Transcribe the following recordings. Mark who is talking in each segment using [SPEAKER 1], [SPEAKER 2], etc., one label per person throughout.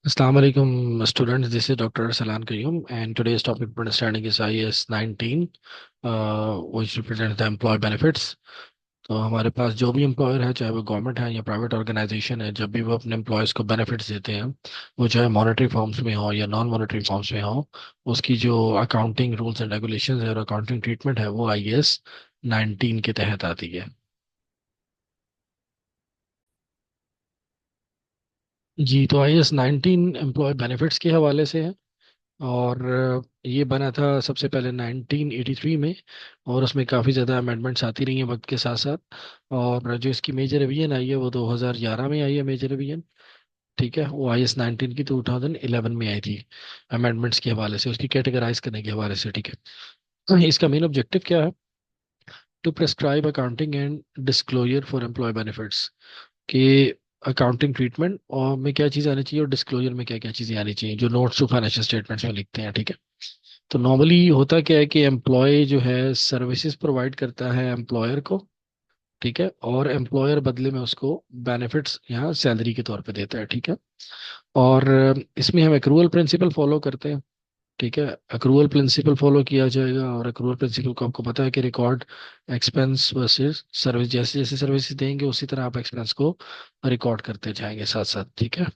[SPEAKER 1] Assalamu alaikum students, this is Dr. Salan Qayyum and today's topic for understanding is IAS 19 which represents the employee benefits। तो हमारे पास जो भी employer है, चाहे वो गवर्नमेंट है या प्राइवेट ऑर्गेनाइजेशन है, जब भी वो अपने एम्प्लॉयज़ को बेनिफिट्स देते हैं, वो चाहे मॉनेटरी फॉर्म्स में हो या नॉन मॉनेटरी फॉर्म्स में हो, उसकी जो अकाउंटिंग रूल्स एंड रेगुलेशंस है और अकाउंटिंग ट्रीटमेंट है वो IAS 19 के तहत आती है। जी, तो IAS 19 एम्प्लॉय बेनिफिट्स के हवाले से है। और ये बना था सबसे पहले 1983 में। और उसमें काफ़ी ज़्यादा अमेंडमेंट्स आती रही हैं वक्त के साथ साथ। और जो इसकी मेजर रिवीजन आई है वो 2011 में आई है, मेजर रिवीजन। ठीक है, वो IAS 19 की 2011 में आई थी। अमेंडमेंट्स के हवाले से, उसकी कैटेगराइज करने के हवाले से। ठीक है, तो इसका मेन ऑब्जेक्टिव क्या है? To prescribe accounting and disclosure for employee benefits. कि अकाउंटिंग ट्रीटमेंट और में क्या चीज़ आनी चाहिए और डिस्क्लोजर में क्या क्या चीज़ें आनी चाहिए, जो नोट्स टू फाइनेंशियल स्टेटमेंट्स में लिखते हैं। ठीक है, तो नॉर्मली होता क्या है कि एम्प्लॉय जो है सर्विसेज प्रोवाइड करता है एम्प्लॉयर को। ठीक है, और एम्प्लॉयर बदले में उसको बेनिफिट्स यहाँ सैलरी के तौर पे देता है। ठीक है, और इसमें हम एक्रूअल प्रिंसिपल फॉलो करते हैं। ठीक है, एक्रूअल प्रिंसिपल फॉलो किया जाएगा। और एक्रूअल प्रिंसिपल को आपको पता है कि रिकॉर्ड एक्सपेंस वर्सेस सर्विस, जैसे जैसे सर्विस देंगे उसी तरह आप एक्सपेंस को रिकॉर्ड करते जाएंगे साथ साथ। ठीक है।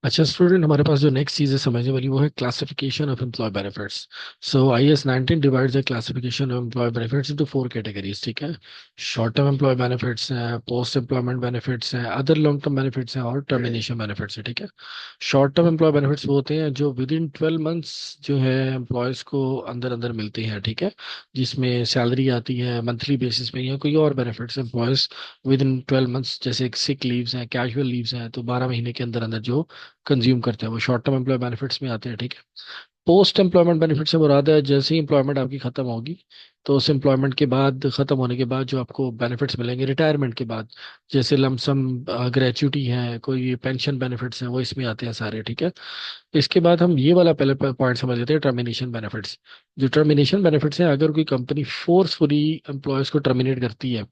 [SPEAKER 1] अच्छा स्टूडेंट, हमारे पास जो नेक्स्ट चीज़ है समझने वाली वो है classification of employee benefits. So IAS 19 divides the classification of employee benefits into four categories. ठीक है, शॉर्ट टर्म एम्प्लॉय बेनिफिट्स हैं, पोस्ट एम्प्लॉयमेंट बेनिफिट्स हैं, अदर लॉन्ग टर्म बेनिफिट्स हैं और टर्मिनेशन बेनिफिट्स हैं। ठीक है, शॉर्ट टर्म एम्प्लॉय बेनिफिट्स वो होते हैं जो विद इन 12 मंथ्स जो है एम्प्लॉयज़ को अंदर अंदर मिलते हैं। ठीक है, जिसमें सैलरी आती है मंथली बेसिस पे या कोई और benefits employees with in 12 months, जैसे सिक लीव्स हैं, कैजुअल लीव्स हैं, तो 12 महीने के अंदर अंदर जो कंज्यूम करते हैं वो शॉर्ट टर्म एम्प्लॉय बेनिफिट्स में आते हैं। ठीक है, पोस्ट एम्प्लॉयमेंट बेनिफिट से मुराद है जैसे ही एम्प्लॉयमेंट आपकी खत्म होगी, तो उस एम्प्लॉयमेंट के बाद, खत्म होने के बाद जो आपको बेनिफिट्स मिलेंगे रिटायरमेंट के बाद, जैसे लमसम ग्रेचुटी है, कोई पेंशन बेनिफिट्स हैं, वो इसमें आते हैं सारे। ठीक है, इसके बाद हम ये वाला पहले पॉइंट समझ लेते हैं, टर्मिनेशन बेनिफिट्स। जो टर्मिनेशन बेनिफिट्स हैं, अगर कोई कंपनी फोर्सफुली एम्प्लॉयज को टर्मिनेट करती है,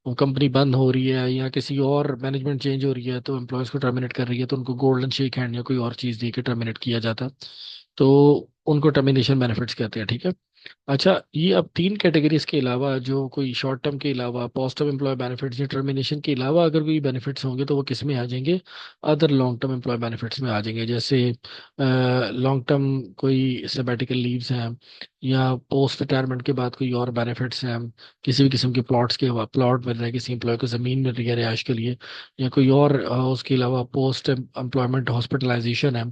[SPEAKER 1] वो कंपनी बंद हो रही है या किसी और मैनेजमेंट चेंज हो रही है तो एम्प्लॉयज को टर्मिनेट कर रही है, तो उनको गोल्डन शेक हैंड या कोई और चीज़ दे के टर्मिनेट किया जाता है, तो उनको टर्मिनेशन बेनिफिट्स कहते हैं। ठीक है, अच्छा, ये अब तीन कैटेगरीज के अलावा, जो कोई शॉर्ट टर्म के अलावा, पोस्ट टर्म एम्प्लॉय बेनिफिट्स या टर्मिनेशन के अलावा अगर कोई बेनिफिट्स होंगे तो वो किस में आ जाएंगे? Other long term employee benefits में आ जाएंगे। जैसे लॉन्ग टर्म कोई सेबेटिकल लीव्स हैं, या पोस्ट रिटायरमेंट के बाद कोई और बेनिफिट्स हैं, किसी भी किस्म के प्लॉट्स के, प्लॉट मिल रहा है किसी एम्प्लॉय को, ज़मीन मिल रही है रिहाइश के लिए, या कोई और उसके अलावा पोस्ट एम्प्लॉयमेंट हॉस्पिटलाइजेशन है,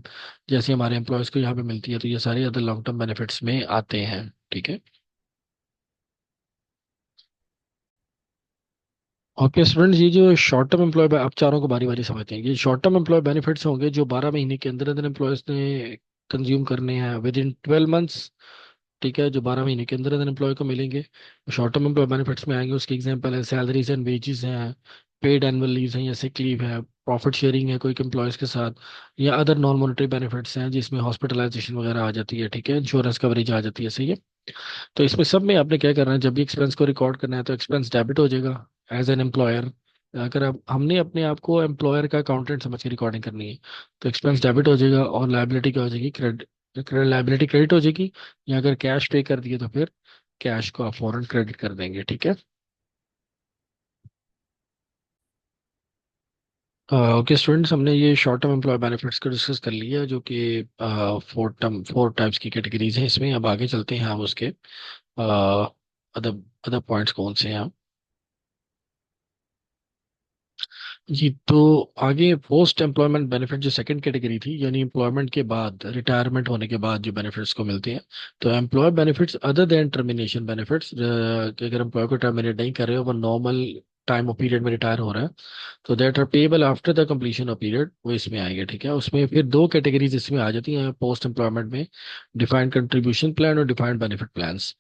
[SPEAKER 1] जैसे हमारे एम्प्लॉयज़ को यहाँ पे मिलती है, तो ये सारे अदर लॉन्ग टर्म बेनिफिट्स में आते हैं। ठीक है, ओके स्टूडेंट्स, ये जो शॉर्ट टर्म एम्प्लॉय, आप चारों को बारी बारी समझते हैं। ये शॉर्ट टर्म एम्प्लॉय बेनिफिट्स होंगे जो 12 महीने के अंदर अंदर एम्प्लॉयज ने कंज्यूम करने हैं विद इन 12 मंथ्स। ठीक है, जो 12 महीने के अंदर अंदर एम्प्लॉय को मिलेंगे शॉर्ट टर्म एम्प्लॉय बेनिफिट्स में आएंगे। उसके एग्जांपल है सैलरीज एंड वेजेस हैं, पेड एनुअल लीव्स हैं या सिक लीव है, प्रॉफिट शेयरिंग है कोई एम्प्लॉयज के साथ, या अदर नॉन मॉनेटरी बेनिफिट्स हैं जिसमें हॉस्पिटलाइजेशन वगैरह आ जाती है। ठीक है, इंश्योरेंस कवरेज आ जाती है। सही है, तो इसमें सब में आपने क्या करना है, जब भी एक्सपेंस को रिकॉर्ड करना है तो एक्सपेंस डेबिट हो जाएगा एज एन एम्प्लॉयर। अगर आप, हमने अपने आप को एम्प्लॉयर का अकाउंटेंट समझ के रिकॉर्डिंग करनी है, तो एक्सपेंस डेबिट हो जाएगा और लाइबिलिटी क्या हो जाएगी, क्रेडिट, लाइबिलिटी क्रेडिट हो जाएगी। या अगर कैश पे कर दिए तो फिर कैश को आप फौरन क्रेडिट कर देंगे। ठीक है, ओके स्टूडेंट्स, हमने ये शॉर्ट टर्म एम्प्लॉय बेनिफिट्स को डिस्कस कर लिया, जो कि फोर टाइप्स की कैटेगरीज हैं इसमें। अब आगे चलते हैं हम उसके अदर अदर पॉइंट्स कौन से हैं। जी, तो आगे पोस्ट एम्प्लॉयमेंट बेनिफिट जो सेकंड कैटेगरी थी, यानी एम्प्लॉयमेंट के बाद, रिटायरमेंट होने के बाद जो बेनिफिट्स को मिलते हैं। तो employee benefits other than termination benefits, कि अगर एम्प्लॉय को टर्मिनेट नहीं कर रहे हो, वो नॉर्मल टाइम ऑफ पीरियड में रिटायर हो रहा है, तो that are payable after the completion of period, वो इसमें आएंगे। ठीक है, उसमें फिर दो कैटेगरीज इसमें आ जाती हैं पोस्ट एम्प्लॉयमेंट में, डिफाइंड कंट्रीब्यूशन प्लान और डिफाइंड बेनिफिट प्लान्स।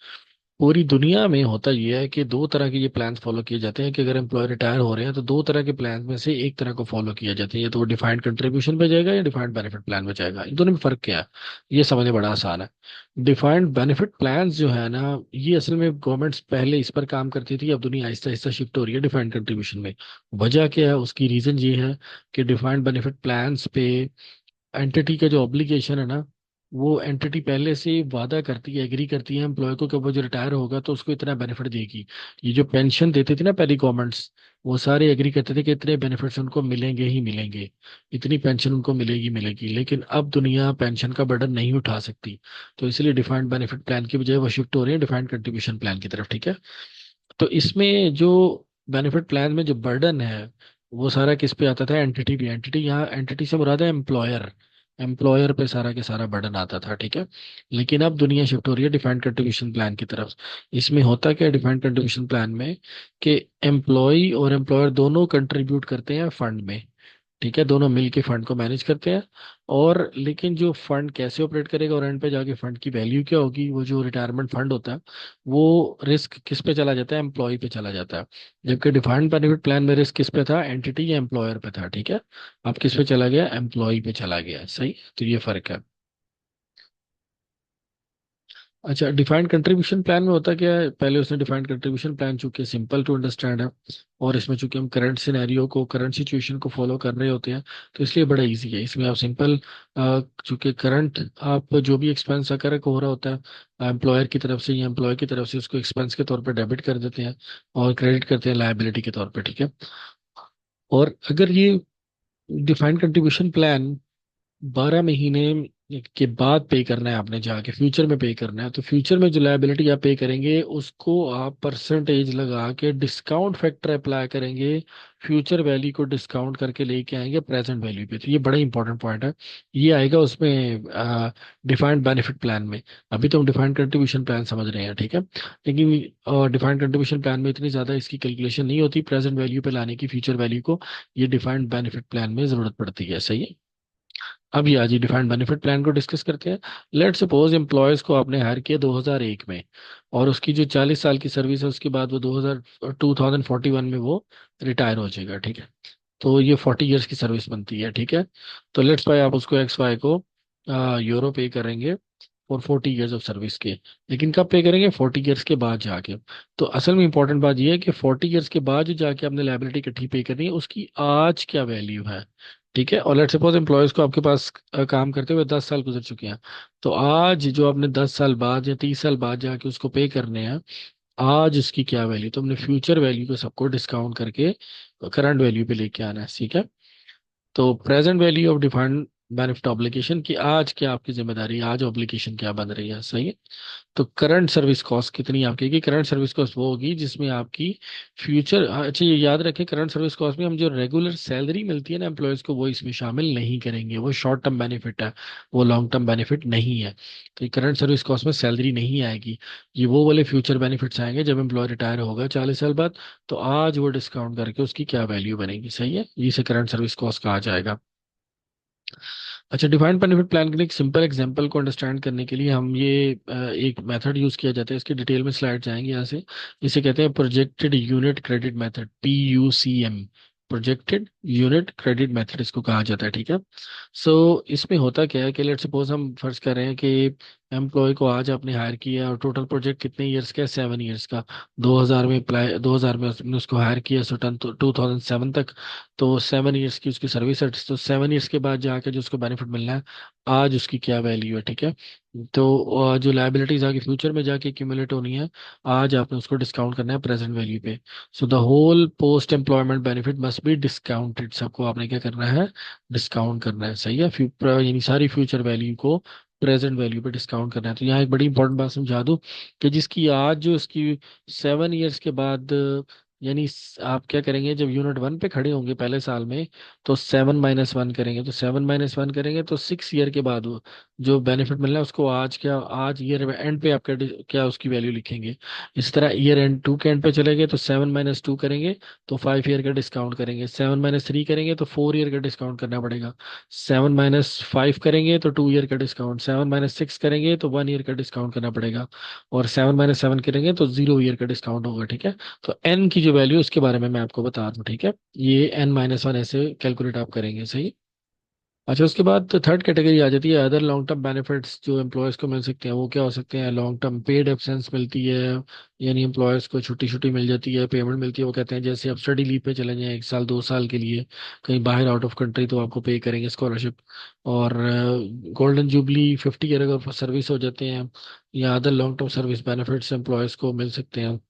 [SPEAKER 1] पूरी दुनिया में होता ये है कि दो तरह के ये प्लान फॉलो किए जाते हैं कि अगर एम्प्लॉय रिटायर हो रहे हैं तो दो तरह के प्लान में से एक तरह को फॉलो किया जाता है, या तो वो डिफाइंड कंट्रीब्यूशन पे जाएगा या डिफाइंड बेनिफिट प्लान में जाएगा। इन दोनों में फर्क क्या है, ये समझना बड़ा आसान है। डिफाइंड बेनिफिट प्लान जो है ना, ये असल में गवर्नमेंट्स पहले इस पर काम करती थी, अब दुनिया आहिस्ता आहिस्ता शिफ्ट हो रही है डिफाइंड कंट्रीब्यूशन में। वजह क्या है, उसकी रीजन ये है कि डिफाइंड बेनिफिट प्लान्स पे एंटिटी का जो ऑब्लिगेशन है ना, वो एंटिटी पहले से वादा करती है, एग्री करती है एम्प्लॉय को कि वो जो रिटायर होगा तो उसको इतना बेनिफिट देगी। ये जो पेंशन देती थी ना पहली गवर्नमेंट्स, वो सारे एग्री करते थे कि इतने बेनिफिट्स उनको मिलेंगे ही मिलेंगे, इतनी पेंशन उनको मिलेगी मिलेगी। लेकिन अब दुनिया पेंशन का बर्डन नहीं उठा सकती, तो इसलिए डिफाइंड बेनिफिट प्लान की बजाय वो शिफ्ट हो रही है डिफाइंड कंट्रीब्यूशन प्लान की तरफ, ठीक है। तो इसमें जो बेनिफिट प्लान में जो बर्डन है, वो सारा किस पे आता था, एंटिटी भी। एंटिटी, यहाँ एंटिटी से मुराद है एम्प्लॉयर। एम्प्लॉयर पे सारा के सारा बर्डन आता था, ठीक है। लेकिन अब दुनिया शिफ्ट हो रही है डिफाइंड कंट्रीब्यूशन प्लान की तरफ। इसमें होता क्या है डिफाइंड कंट्रीब्यूशन प्लान में, कि एम्प्लॉय और एम्प्लॉयर दोनों कंट्रीब्यूट करते हैं फंड में, ठीक है, दोनों मिल के फंड को मैनेज करते हैं। और लेकिन जो फंड कैसे ऑपरेट करेगा और एंड पे जाके फंड की वैल्यू क्या होगी, वो जो रिटायरमेंट फंड होता है, वो रिस्क किस पे चला जाता है, एम्प्लॉय पे चला जाता है। जबकि डिफाइंड बेनिफिट प्लान में रिस्क किस पे था, एंटिटी या एम्प्लॉयर पे था, ठीक है। अब किस पे चला गया, एम्प्लॉय पे चला गया, सही। तो ये फर्क है। अच्छा, डिफाइंड कंट्रीब्यूशन प्लान में होता क्या है, पहले उसने डिफाइंड कंट्रीब्यूशन प्लान चूंकि सिंपल टू अंडरस्टैंड है, और इसमें चूंकि हम करंट सिनेरियो को, करंट सिचुएशन को फॉलो कर रहे होते हैं, तो इसलिए बड़ा इजी है। इसमें आप सिंपल, चूंकि करंट आप जो भी एक्सपेंस अगर हो रहा होता है एम्प्लॉयर की तरफ से या एम्प्लॉय की तरफ से, उसको एक्सपेंस के तौर पर डेबिट कर देते हैं और क्रेडिट करते हैं लायबिलिटी के तौर पर, ठीक है। और अगर ये डिफाइंड कंट्रीब्यूशन प्लान 12 महीने के बाद पे करना है आपने, जाके फ्यूचर में पे करना है, तो फ्यूचर में जो लायबिलिटी आप पे करेंगे उसको आप परसेंटेज लगा के डिस्काउंट फैक्टर अप्लाई करेंगे, फ्यूचर वैल्यू को डिस्काउंट करके लेके आएंगे प्रेजेंट वैल्यू पे। तो ये बड़ा इंपॉर्टेंट पॉइंट है। ये आएगा उसमें डिफाइंड बेनिफिट प्लान में। अभी तो हम डिफाइंड कंट्रीब्यूशन प्लान समझ रहे हैं, ठीक है। लेकिन डिफाइंड कंट्रीब्यूशन प्लान में इतनी ज्यादा इसकी कैलकुलेशन नहीं होती प्रेजेंट वैल्यू पे लाने की, फ्यूचर वैल्यू को। ये डिफाइंड बेनिफिट प्लान में जरूरत पड़ती है, सही है। अब ये आज डिफाइंड बेनिफिट प्लान को डिस्कस करते हैं। लेट सपोज एम्प्लॉयज को आपने हायर किया 2001 में, और उसकी जो 40 साल की सर्विस है उसके बाद वो 2041 में वो रिटायर हो जाएगा, ठीक है। तो ये 40 ईयर्स की सर्विस बनती है, ठीक है। तो लेट्स बाय आप उसको एक्स वाई को यूरो पे करेंगे फॉर 40 ईयर्स ऑफ सर्विस के। लेकिन कब पे करेंगे, 40 ईयर्स के बाद जाके। तो असल में इंपॉर्टेंट बात यह है कि 40 ईयर्स के बाद जो जाके आपने लाइबिलिटी इकट्ठी पे करनी है, उसकी आज क्या वैल्यू है, ठीक है। और लेट्स सपोज एम्प्लॉयज को आपके पास काम करते हुए 10 साल गुजर चुके हैं, तो आज जो आपने 10 साल बाद या 30 साल बाद जाके उसको पे करने हैं, आज उसकी क्या वैल्यू, तो हमने फ्यूचर वैल्यू को सबको डिस्काउंट करके करंट वैल्यू पे लेके आना है, ठीक है। तो present value of defined benefit obligation की आज क्या आपकी जिम्मेदारी है, आज ऑब्लिगेशन क्या बन रही है, सही है। तो करंट सर्विस कॉस्ट कितनी आपकी की, करंट सर्विस कॉस्ट वो होगी जिसमें आपकी फ्यूचर, अच्छा ये याद रखें, करंट सर्विस कॉस्ट में हम जो रेगुलर सैलरी मिलती है ना एम्प्लॉयज को, वो इसमें शामिल नहीं करेंगे, वो शॉर्ट टर्म बेनिफिट है, वो लॉन्ग टर्म बेनिफिट नहीं है। तो ये करंट सर्विस कॉस्ट में सैलरी नहीं आएगी। ये वो वाले फ्यूचर बेनिफिट्स आएंगे जब एम्प्लॉय रिटायर होगा 40 साल बाद, तो आज वो डिस्काउंट करके उसकी क्या वैल्यू बनेगी, सही है। इसे करंट सर्विस कॉस्ट कहा जाएगा। अच्छा, डिफाइंड बेनिफिट प्लान के लिए एक सिंपल एग्जांपल को अंडरस्टैंड करने के लिए हम ये एक मेथड यूज किया जाता है, इसकी डिटेल में स्लाइड जाएंगे यहाँ से। इसे कहते हैं projected unit credit method, PUCM। Projected unit credit method इसको कहा जाता है, ठीक है। सो इसमें होता क्या है कि लेट सपोज हम फर्ज कर रहे हैं कि एम्प्लॉय को आज आपने हायर किया और टोटल प्रोजेक्ट कितने ईयर्स का है, 7 ईयर्स का। 2000 में अप्लाई, 2000 में उसने उसको हायर किया सो 2007 तक। तो 7 ईयर्स की उसकी सर्विस है, तो 7 ईयर्स के बाद जाके जो उसको बेनिफिट मिलना है, आज उसकी क्या वैल्यू है, ठीक है। तो जो लाइबिलिटीज आगे फ्यूचर में जाके एक्यूमुलेट होनी है, आज आपने उसको डिस्काउंट करना है प्रेजेंट वैल्यू पे। So the whole post employment benefit must be discounted, सबको आपने क्या करना है, डिस्काउंट करना है, सही है। यानी सारी फ्यूचर वैल्यू को प्रेजेंट वैल्यू पे डिस्काउंट करना है। तो यहाँ एक बड़ी इंपॉर्टेंट बात समझा दूं कि जिसकी आज जो इसकी 7 ईयर्स के बाद यानी आप क्या करेंगे, जब यूनिट वन पे खड़े होंगे पहले साल में, तो 7 - 1 करेंगे, तो 7 - 1 करेंगे तो 6 ईयर के बाद वो जो बेनिफिट मिलना है उसको आज क्या, आज ईयर एंड पे आप क्या क्या उसकी वैल्यू लिखेंगे। इस तरह ईयर एंड टू के एंड पे चले गए तो 7 - 2 करेंगे तो 5 ईयर का डिस्काउंट करेंगे, 7 - 3 करेंगे तो 4 ईयर का डिस्काउंट करना पड़ेगा, 7 - 5 करेंगे तो 2 ईयर का डिस्काउंट, 7 - 6 करेंगे तो 1 ईयर का डिस्काउंट करना पड़ेगा, और 7 - 7 करेंगे तो 0 ईयर का डिस्काउंट होगा। ठीक है, तो एन की जो वैल्यू उसके बारे में मैं आपको बता दूं। ठीक है, ये n - 1 ऐसे कैलकुलेट आप करेंगे, सही। अच्छा, उसके बाद तो थर्ड कैटेगरी आ जाती है अदर लॉन्ग टर्म बेनिफिट्स जो एम्प्लॉयज़ को मिल सकते हैं। वो क्या हो सकते हैं, लॉन्ग टर्म पेड एब्सेंस मिलती है, यानी एम्प्लॉयज़ को छुट्टी छुट्टी मिल जाती है, पेमेंट मिलती है। वो कहते हैं जैसे आप स्टडी लीव पे चले जाएं 1 साल 2 साल के लिए कहीं बाहर आउट ऑफ कंट्री, तो आपको पे करेंगे स्कॉलरशिप। और गोल्डन जुबली 50 ईयर अगर सर्विस हो जाते हैं, या other long term service benefits employees को मिल सकते हैं।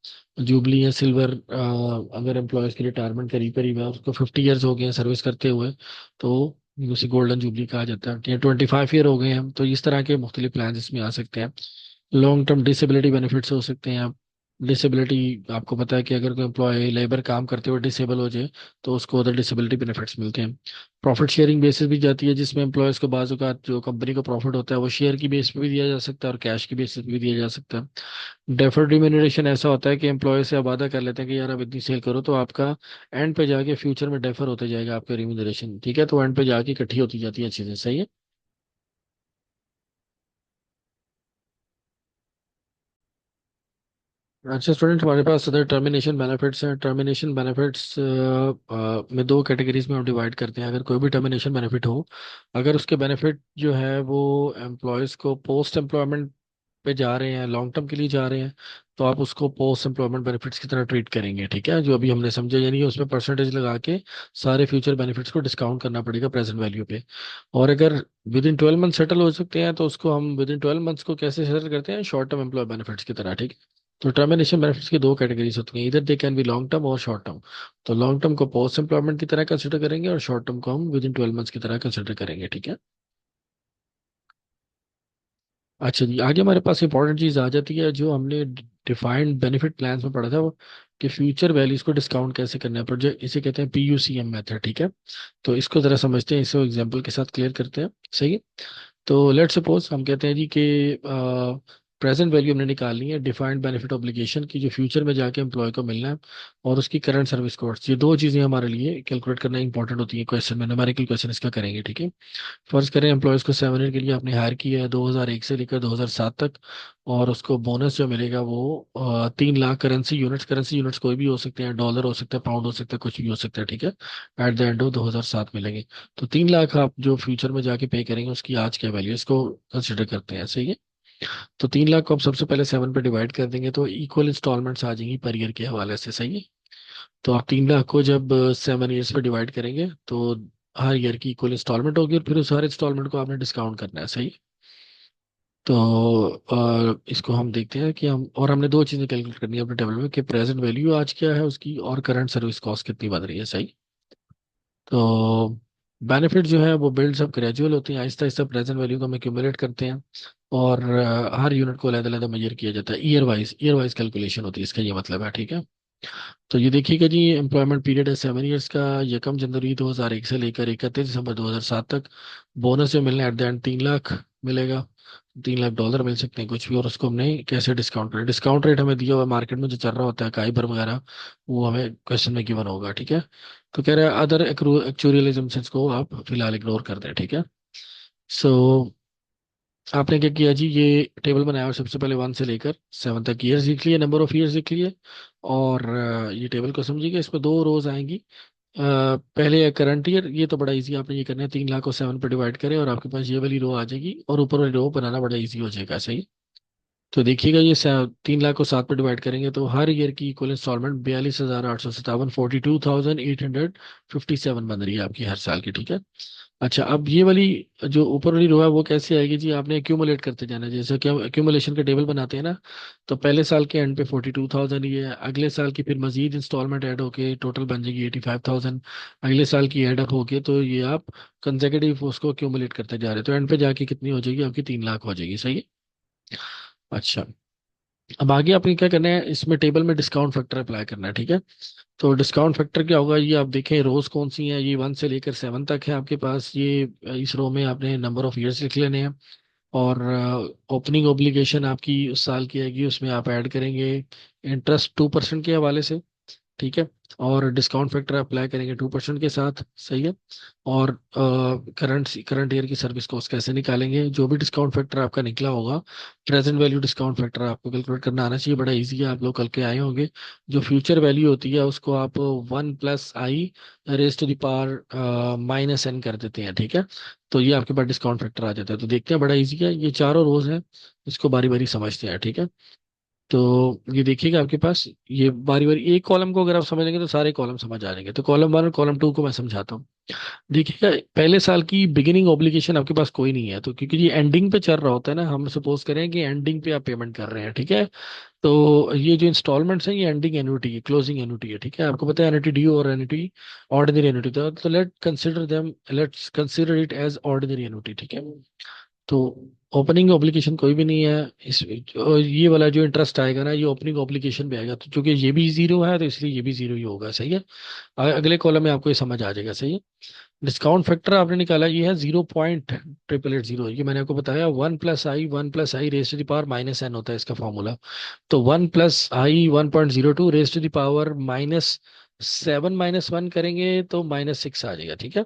[SPEAKER 1] जुबली या सिल्वर, अगर एम्प्लॉयज़ की रिटायरमेंट करीब करीब है, उसको 50 ईयर्स हो गए हैं सर्विस करते हुए, तो उसे गोल्डन जुबली कहा जाता है। या 25 ईयर हो गए हैं, तो इस तरह के मुख्तलिफ प्लान इसमें आ सकते हैं। लॉन्ग टर्म डिसेबिलिटी बेनिफिट्स हो सकते हैं। डिसेबिलिटी, आपको पता है कि अगर कोई एम्प्लॉय लेबर काम करते हुए डिसेबल हो जाए तो उसको अदर डिसेबिलिटी बेनिफिट्स मिलते हैं। प्रॉफिट शेयरिंग बेसिस भी जाती है, जिसमें एम्प्लॉयज़ को बाजू का जो कंपनी को प्रॉफिट होता है वो शेयर की बेस पे भी दिया जा सकता है और कैश की बेसिस पे भी दिया जा सकता है। डेफर्ड रिम्यूनरेशन ऐसा होता है कि एम्प्लॉय से आप वादा कर लेते हैं कि यार आप इतनी सेल करो, तो आपका एंड पे जाके फ्यूचर में डेफर होते जाएगा आपका रिम्यूनरेशन। ठीक है, तो एंड पे जाके इकट्ठी होती जाती है चीजें, सही है। अच्छा स्टूडेंट, हमारे पास अदर टर्मिनेशन बेनिफिट्स हैं। टर्मिनेशन बेनिफिट्स में दो कैटेगरीज में हम डिवाइड करते हैं। अगर कोई भी टर्मिनेशन बेनिफिट हो, अगर उसके बेनिफिट जो है वो एम्प्लॉयज़ को पोस्ट एम्प्लॉयमेंट पे जा रहे हैं, लॉन्ग टर्म के लिए जा रहे हैं, तो आप उसको पोस्ट एम्प्लॉयमेंट बेनिफिट्स की तरह ट्रीट करेंगे। ठीक है, जो अभी हमने समझा, यानी कि उसमें परसेंटेज लगा के सारे फ्यूचर बेनिफिट्स को डिस्काउंट करना पड़ेगा प्रेजेंट वैल्यू पे। और अगर विद इन 12 मंथ सेटल हो सकते हैं, तो उसको हम विद इन 12 मंथ्स को कैसे सेटल करते हैं, शॉर्ट टर्म एम्प्लॉय बेनिफिट्स की तरह। ठीक है, तो टर्मिनेशन बेनिफिट्स की दो कैटेगरीज होती हैं, इधर they can be long term और शॉर्ट टर्म। तो लॉन्ग टर्म को पोस्ट एम्प्लॉयमेंट की तरह कंसिडर करेंगे और शॉर्ट टर्म को हम विद इन 12 मंथ्स की तरह कंसिडर करेंगे। ठीक है। अच्छा जी, आगे हमारे पास इंपॉर्टेंट चीज़ आ जाती है जो हमने डिफाइंड बेनिफिट प्लान्स में पढ़ा था, वो कि फ्यूचर वैल्यूज को डिस्काउंट कैसे करना है, प्रोजेक्ट इसे कहते हैं PUCM मेथड। ठीक है, तो इसको ज़रा समझते हैं, इसको एग्जांपल के साथ क्लियर करते हैं, सही है। तो लेट सपोज हम कहते हैं जी कि प्रेजेंट वैल्यू हमने निकालनी है डिफाइंड बेनिफिट ऑब्लिगेशन की, जो फ्यूचर में जाके एम्प्लॉय को मिलना है, और उसकी करंट सर्विस कॉस्ट। ये दो चीज़ें हमारे लिए कैलकुलेट करना इंपॉर्टेंट होती है क्वेश्चन में, न्यूमेरिकल क्वेश्चन इसका करेंगे। ठीक है, फर्ज करें एम्प्लॉयज़ को 7 ईयर के लिए आपने हायर किया है 2001 से लेकर 2007 तक, और उसको बोनस जो मिलेगा वो 3 लाख करेंसी यूनिट्स कोई भी हो सकते हैं, डॉलर हो सकता है, पाउंड हो सकता है, कुछ भी हो सकता है। ठीक है, एट द एंड ऑफ 2007 मिलेंगे। तो 3 लाख आप जो फ्यूचर में जाके पे करेंगे उसकी आज क्या वैल्यू, इसको कंसिडर करते हैं, सही है। तो 3 लाख को आप सबसे पहले 7 पे डिवाइड कर देंगे तो इक्वल इंस्टॉलमेंट्स आ जाएंगी पर ईयर के हवाले से, सही है। तो आप 3 लाख को जब 7 ईयर्स पे डिवाइड करेंगे तो हर ईयर की इक्वल इंस्टॉलमेंट होगी, और फिर उस हर इंस्टॉलमेंट को आपने डिस्काउंट करना है, सही है? तो इसको हम देखते हैं कि हम, और हमने दो चीज़ें कैलकुलेट करनी है अपने टेबल में, कि प्रेजेंट वैल्यू आज क्या है उसकी, और करंट सर्विस कॉस्ट कितनी बन रही है, सही। तो बेनिफिट जो है वो बिल्ड्स अप ग्रेजुअल होती हैं, आहिस्ता आहिस्ता प्रेजेंट वैल्यू को हम एक्यूमुलेट करते हैं, और हर यूनिट को अलग अलग मेजर किया जाता है, ईयर वाइज कैलकुलेशन होती है, इसका ये मतलब है। ठीक है, तो ये देखिएगा जी, एम्प्लॉयमेंट पीरियड है 7 ईयर्स का, 1 जनवरी 2001 से लेकर 31 दिसंबर 2007 तक। बोनस जो मिलने एट द एंड 3 लाख मिलेगा, 3 लाख डॉलर मिल सकते हैं कुछ भी, और उसको हमने कैसे डिस्काउंट करें, डिस्काउंट रेट हमें दिया हुआ मार्केट में जो चल रहा होता है काइबर वगैरह, वो हमें क्वेश्चन में गिवन होगा। ठीक है, तो कह रहे हैं अदर एक्चुअलिज्म को आप फिलहाल इग्नोर कर दें। ठीक है, सो आपने क्या किया जी, ये टेबल बनाया और सबसे पहले 1 से लेकर 7 तक ईयर्स लिख लिए, नंबर ऑफ ईयर्स लिख लिए, और ये टेबल को समझिएगा, इसमें दो रोज आएंगी। पहले करंट ईयर, ये तो बड़ा इजी, आपने ये करना है 3 लाख को 7 पे डिवाइड करें और आपके पास ये वाली रो आ जाएगी, और ऊपर वाली रो बनाना बड़ा इजी हो जाएगा, सही। तो देखिएगा ये 3 लाख को 7 पे डिवाइड करेंगे तो हर ईयर की इक्वल इंस्टॉलमेंट 42,857, 42,857 बन रही है आपकी हर साल की। ठीक है, अच्छा अब ये वाली जो ऊपर वाली रो है वो कैसे आएगी जी, आपने एक्यूमुलेट करते जाना है, जैसे कि हम एक्यूमुलेशन के टेबल बनाते हैं ना। तो पहले साल के एंड पे 42,000 ही है, अगले साल की फिर मजीद इंस्टॉलमेंट ऐड होके टोटल बन जाएगी 85,000, अगले साल की ऐड अप होके, तो ये आप कंसेक्यूटिव उसको एक्यूमुलेट करते जा रहे हैं, तो एंड पे जाके कितनी हो जाएगी आपकी, 3 लाख हो जाएगी, सही है। अच्छा, अब आगे आपने क्या करना है, इसमें टेबल में डिस्काउंट फैक्टर अप्लाई करना है, ठीक है। तो डिस्काउंट फैक्टर क्या होगा, ये आप देखें रोज कौन सी है, ये 1 से लेकर 7 तक है आपके पास। ये इस रो में आपने नंबर ऑफ ईयर्स लिख लेने हैं। और ओपनिंग ऑब्लिगेशन आपकी उस साल की आएगी, उसमें आप ऐड करेंगे इंटरेस्ट 2% के हवाले से, ठीक है। और डिस्काउंट फैक्टर अप्लाई करेंगे 2% के साथ, सही है। और करंट ईयर की सर्विस कॉस्ट कैसे निकालेंगे, जो भी डिस्काउंट फैक्टर आपका निकला होगा, प्रेजेंट वैल्यू डिस्काउंट फैक्टर आपको कैलकुलेट करना आना चाहिए, बड़ा इजी है, आप लोग कल के आए होंगे। जो फ्यूचर वैल्यू होती है उसको आप 1 + i raise to the power -n कर देते हैं, ठीक है। तो ये आपके पास डिस्काउंट फैक्टर आ जाता है। तो देखते हैं, बड़ा इजी है, ये चारों रोज हैं, इसको बारी बारी समझते हैं, ठीक है। तो ये देखिएगा आपके पास, ये बारी बारी एक कॉलम को अगर आप समझ लेंगे तो सारे कॉलम समझ आ जाएंगे। तो कॉलम 1 और कॉलम 2 को मैं समझाता हूँ। देखिएगा, पहले साल की बिगिनिंग ऑब्लिगेशन आपके पास कोई नहीं है, तो क्योंकि ये एंडिंग पे चल रहा होता है ना, हम सपोज करें कि एंडिंग पे आप पेमेंट कर रहे हैं, ठीक है। तो ये जो इंस्टॉलमेंट्स हैं, ये एंडिंग एन्युटी है, क्लोजिंग एन्युटी है, ठीक है। आपको पता है एन्युटी ड्यू और एन्युटी ऑर्डिनरी एन्युटी, तो let's consider it as ordinary annuity, ठीक है। तो ओपनिंग ऑब्लिगेशन कोई भी नहीं है इस, ये वाला जो इंटरेस्ट आएगा ना, ये ओपनिंग ऑब्लिगेशन पे आएगा, तो चूंकि ये भी जीरो है तो इसलिए ये भी जीरो ही होगा, सही है। अगले कॉलम में आपको ये समझ आ जाएगा, सही है। डिस्काउंट फैक्टर आपने निकाला, ये है 0.880, ये मैंने आपको बताया 1 + i raise to the power -n होता है इसका फॉर्मूला। तो 1 + i 1.02 raise to the power -7 - 1 करेंगे तो -6 आ जाएगा, ठीक है।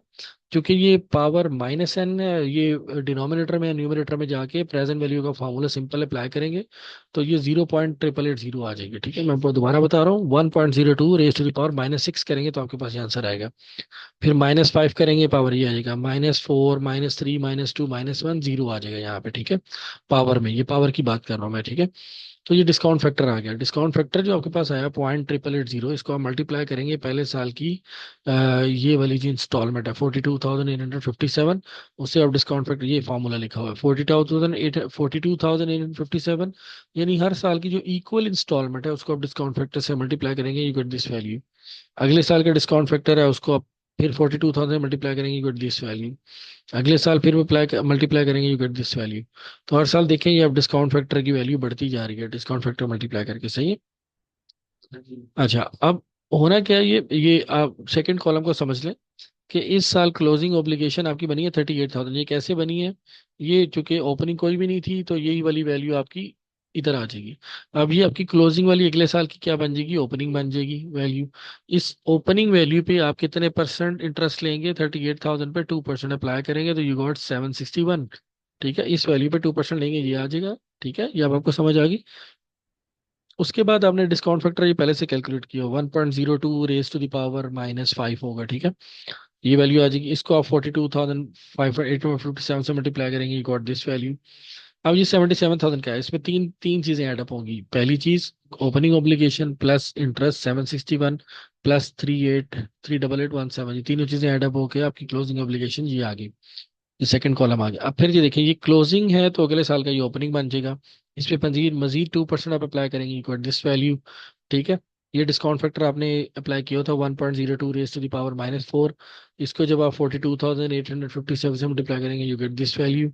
[SPEAKER 1] क्योंकि ये पावर -n है, ये डिनोमिनेटर में या न्यूमरेटर में जाके प्रेजेंट वैल्यू का फॉर्मूला सिंपल अप्लाई करेंगे, तो ये 0.8880 आ जाएगी, ठीक है। मैं आपको दोबारा बता रहा हूँ, 1.02 रेज टू द पावर -6 करेंगे तो आपके पास ये आंसर आएगा। फिर -5 करेंगे, पावर ये आ जाएगा -4 -3 -2 -1, जीरो आ जाएगा यहाँ पे, ठीक है। पावर में, ये पावर की बात कर रहा हूँ मैं, ठीक है। तो ये डिस्काउंट फैक्टर आ गया। डिस्काउंट फैक्टर जो आपके पास आया 0.880, इसको आप मल्टीप्लाई करेंगे पहले साल की ये वाली जो इंस्टॉलमेंट है 42,857, उससे आप डिस्काउंट फैक्टर, ये फॉर्मूला लिखा हुआ है 42,857, यानी हर साल की जो इक्वल इंस्टॉलमेंट है उसको आप डिस्काउंट फैक्टर से मल्टीप्लाई करेंगे, यू गेट दिस वैल्यू। अगले साल का डिस्काउंट फैक्टर है, उसको आप फिर 42,000 मल्टीप्लाई करेंगे, यू गेट दिस वैल्यू। अगले साल फिर मल्टीप्लाई करेंगे, यू गेट दिस वैल्यू। तो हर साल देखें, ये अब डिस्काउंट फैक्टर की वैल्यू बढ़ती जा रही है, डिस्काउंट फैक्टर मल्टीप्लाई करके, सही है। अच्छा, अब होना क्या है, ये आप सेकंड कॉलम को समझ लें कि इस साल क्लोजिंग ऑब्लिगेशन आपकी बनी है 38,000। ये कैसे बनी है, ये चूंकि ओपनिंग कोई भी नहीं थी तो यही वाली वैल्यू आपकी इधर आ जाएगी। अब ये आपकी क्लोजिंग वाली अगले साल की क्या बन जाएगी, ओपनिंग बन जाएगी वैल्यू। इस ओपनिंग वैल्यू पे आप कितने परसेंट इंटरेस्ट लेंगे, 38,000 पे 2% अप्लाई करेंगे तो यू गॉट 761, ठीक है। इस वैल्यू पे 2% लेंगे, ये आ जाएगा, ठीक है। ये अब आपको समझ आ गई। उसके बाद आपने डिस्काउंट फैक्टर ये पहले से कैलकुलेट किया, 1.02 रेज टू द पावर -5 होगा, ठीक है। ये वैल्यू आ जाएगी, इसको आप 42,557 से मल्टीप्लाई करेंगे, यू गॉट दिस वैल्यू। अब ये 77,000 का है, इसमें तीन तीन चीजें ऐड अप होंगी। पहली चीज, opening obligation plus interest 761 plus 38,38817, ये तीनों चीजें ऐड अप होकर आपकी क्लोजिंग ऑब्लिगेशन ये आ गई। ये सेकंड कॉलम आ गया। अब फिर ये देखिए, ये क्लोजिंग है तो अगले साल का ये ओपनिंग बन जाएगा। इस पे मजीद मजीद 2% आप अप्लाई करेंगे, इक्वल दिस वैल्यू, ठीक है। ये डिस्काउंट फैक्टर आपने अप्लाई किया था 1.02 रेज टू द पावर -4, इसको जब आप 42,857 से मल्टीप्लाई करेंगे, यू गेट दिस वैल्यू,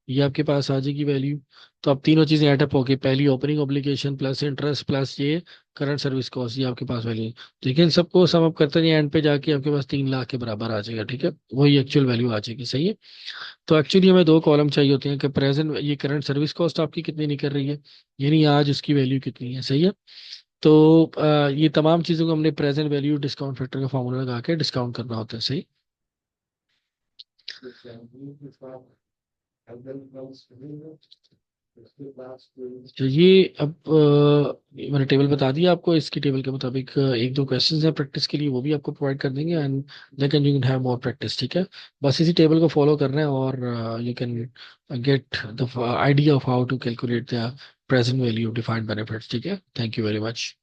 [SPEAKER 1] ये आपके पास आ जाएगी वैल्यू। तो अब तीनों चीजें एडअप हो गई, पहली opening obligation plus interest plus ये करंट सर्विस कॉस्ट, ये आपके पास वैल्यू। तो इन सबको सम अप करते हैं, एंड पे जाके आपके पास 3 लाख के बराबर आ जाएगा, ठीक है। वही एक्चुअल वैल्यू आ जाएगी, सही है। तो एक्चुअली हमें दो कॉलम चाहिए होते हैं कि प्रेजेंट ये करंट सर्विस कॉस्ट आपकी कितनी निकल रही है, यानी आज उसकी वैल्यू कितनी है, सही है। तो ये तमाम चीज़ों को हमने प्रेजेंट वैल्यू डिस्काउंट फैक्टर का फॉर्मूला लगा के डिस्काउंट करना होता है, सही। तो ये अब मैंने टेबल बता दिया आपको, इसकी टेबल के मुताबिक एक दो क्वेश्चंस हैं प्रैक्टिस के लिए, वो भी आपको प्रोवाइड कर देंगे, and then can you can have more practice, ठीक है। बस इसी टेबल को फॉलो करना है और you can get the idea of how to calculate the present value of defined benefits, ठीक है। Thank you very much.